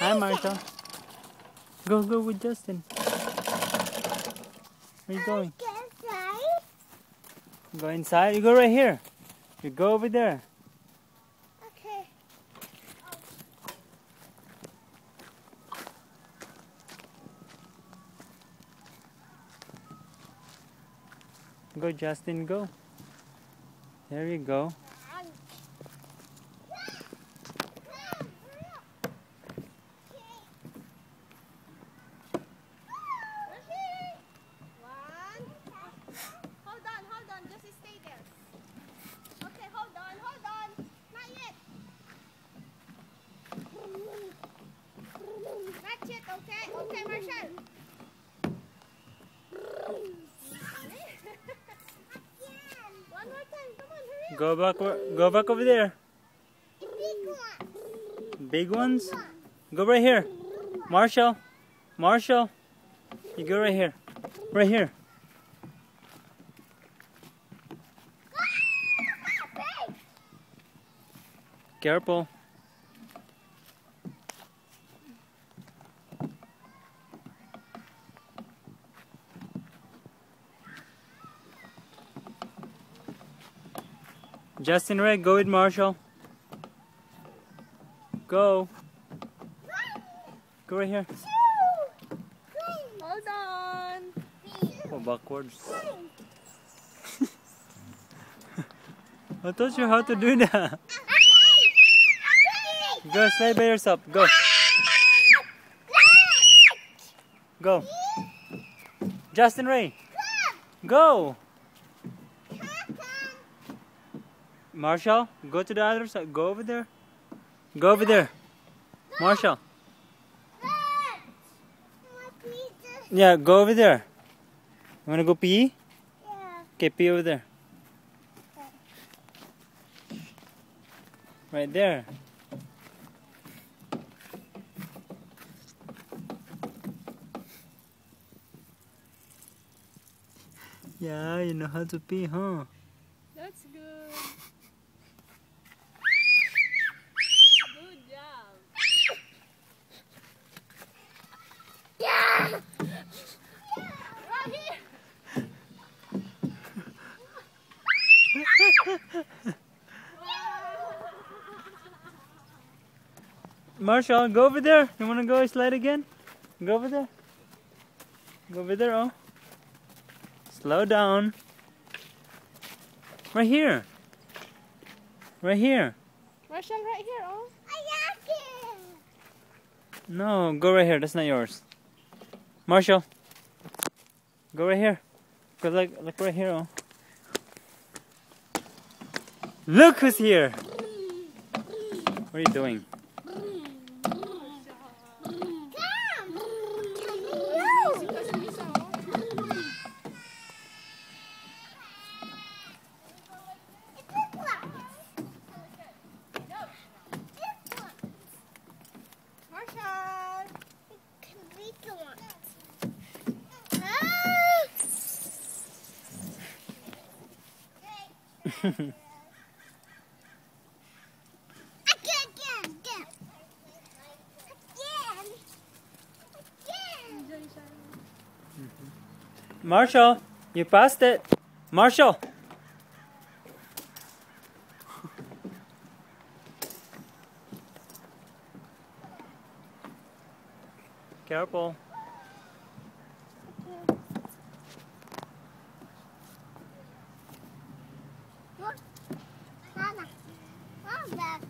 Hi, Marshall. Go with Justin. Where are you going? Go inside. You go right here. You go over there. Okay. Go, Justin, go. There you go. Hold on, just stay there. Okay, hold on. Not yet. Not yet, okay? Okay, Marshall. One more time, come on, hurry up. Go back over there. The big one. Big ones? Go right here. Marshall. You go right here. Right here. Careful. Justin, Ray, go with Marshall. Go. Go right here. Hold on. Go backwards. I taught you how to do that. Go slide by yourself. Go. Go. Justin, Ray. Go. Marshall, go to the other side. Go over there. Go over there. Marshall. Yeah, go over there. You wanna go pee? Yeah. Okay, pee over there. Right there. Yeah, you know how to pee, huh? That's good. Good job. Yeah. Right here. Marshall, go over there. You wanna go slide again? Go over there. Go over there, oh. Slow down. Right here. Right here. Marshall, right here, oh. I like it. No, go right here. That's not yours. Marshall. Go right here. Go like right here, oh. Look who's here. What are you doing? Marshall, you passed it. Marshall. Careful. Mama, back.